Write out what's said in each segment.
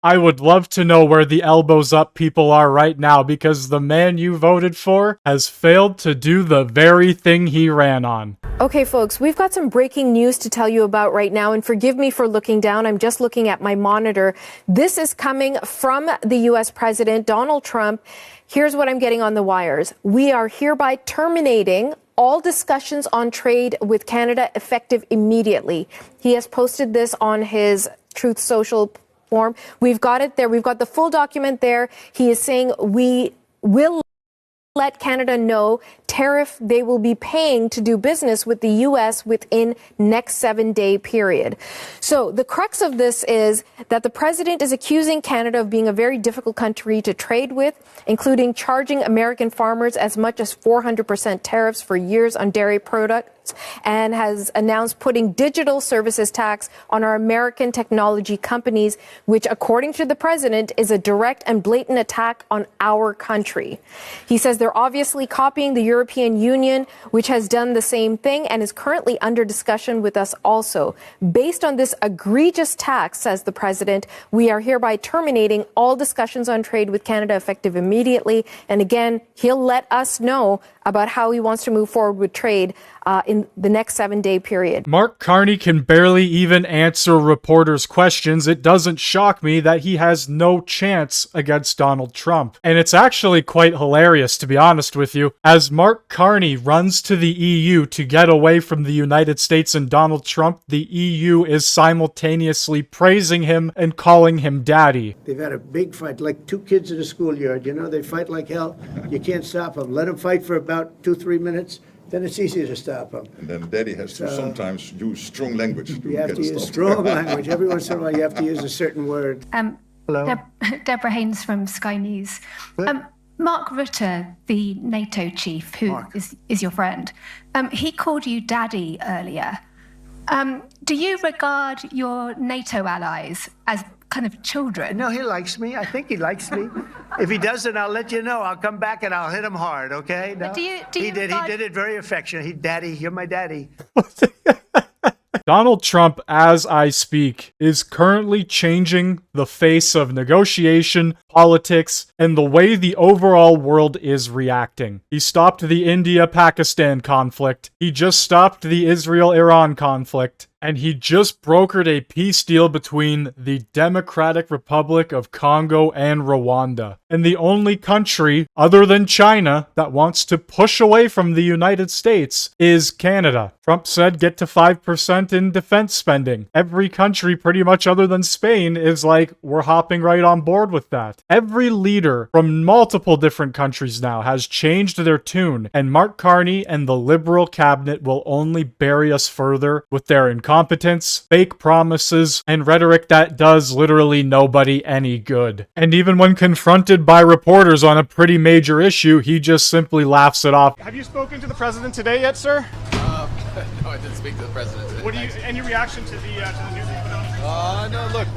I would love to know where the elbows up people are right now, because the man you voted for has failed to do the very thing he ran on. Okay, folks, we've got some breaking news to tell you about right now, and forgive me for looking down. I'm just looking at my monitor. This is coming from the U.S. President Donald Trump. Here's what I'm getting on the wires. We are hereby terminating all discussions on trade with Canada effective immediately. He has posted this on his Truth Social form. We've got it there. We've got the full document there. He is saying we will let Canada know tariff they will be paying to do business with the U.S. within next 7-day period. So the crux of this is that the president is accusing Canada of being a very difficult country to trade with, including charging American farmers as much as 400% tariffs for years on dairy products, and has announced putting digital services tax on our American technology companies, which, according to the president, is a direct and blatant attack on our country. He says they're obviously copying the European Union, which has done the same thing and is currently under discussion with us also. Based on this egregious tax, says the president, we are hereby terminating all discussions on trade with Canada effective immediately. And again, he'll let us know about how he wants to move forward with trade in the next 7-day period. Mark Carney can barely even answer reporters' questions. It doesn't shock me that he has no chance against Donald Trump. And it's actually quite hilarious, to be honest with you, as Mark Carney runs to the EU to get away from the United States and Donald Trump, the EU is simultaneously praising him and calling him daddy. They've had a big fight, like two kids in a schoolyard. You know, they fight like hell. You can't stop them. Let them fight for about 2-3 minutes. Then it's easier to stop them. And then Daddy has to sometimes use strong language to You have get to us use stopped. strong language. Every once in a while, you have to use a certain word. Hello? Deborah Haynes from Sky News. Mark Rutte, the NATO chief, who is your friend, he called you daddy earlier. Do you regard your NATO allies as kind of children? No, he likes me. I think he likes me. If he doesn't, I'll let you know. I'll come back and I'll hit him hard, okay? No. But do you He did it very affectionate. Daddy, you're my daddy. Donald Trump, as I speak, is currently changing the face of negotiation, politics, and the way the overall world is reacting. He stopped the India-Pakistan conflict. He just stopped the Israel-Iran conflict. And he just brokered a peace deal between the Democratic Republic of Congo and Rwanda. And the only country, other than China, that wants to push away from the United States is Canada. Trump said get to 5% in defense spending. Every country, pretty much other than Spain, is like, we're hopping right on board with that. Every leader from multiple different countries now has changed their tune, and Mark Carney and the Liberal cabinet will only bury us further with their incompetence, fake promises, and rhetoric that does literally nobody any good. And even when confronted by reporters on a pretty major issue, he just simply laughs it off. Have you spoken to the president today yet, sir? No, I didn't speak to the president today. What do you? Any reaction to the news that you put out? No, look,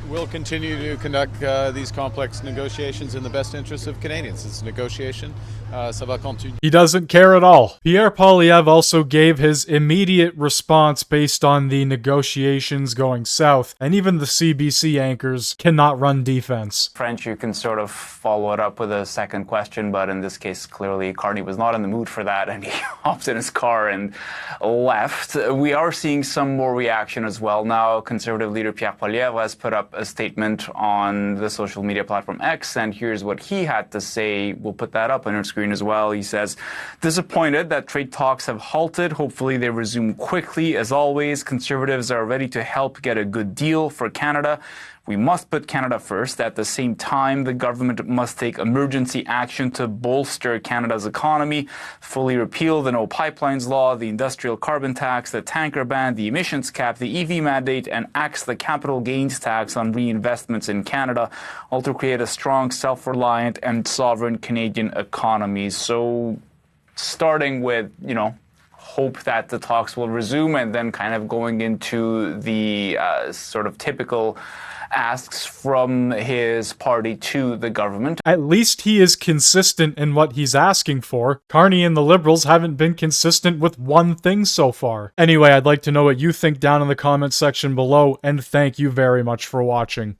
we'll continue to conduct these complex negotiations in the best interest of Canadians. It's a negotiation. Ça va continuer. He doesn't care at all. Pierre Poilievre also gave his immediate response based on the negotiations going south, and even the CBC anchors cannot run defense. French, you can sort of follow it up with a second question, but in this case, clearly Carney was not in the mood for that, and he hopped in his car and left. We are seeing some more reaction as well now. Conservative leader Pierre Poilievre has put up a statement on the social media platform X, and here's what he had to say. We'll put that up on our screen as well. He says, disappointed that trade talks have halted. Hopefully they resume quickly. As always, Conservatives are ready to help get a good deal for Canada. We must put Canada first. At the same time, the government must take emergency action to bolster Canada's economy, fully repeal the No Pipelines Law, the industrial carbon tax, the tanker ban, the emissions cap, the EV mandate, and axe the capital gains tax on reinvestments in Canada, all to create a strong, self-reliant, and sovereign Canadian economy. So, starting with, hope that the talks will resume, and then kind of going into the sort of typical asks from his party to the government. At least he is consistent in what he's asking for. Carney and the Liberals haven't been consistent with one thing so far. Anyway, I'd like to know what you think down in the comments section below, and thank you very much for watching.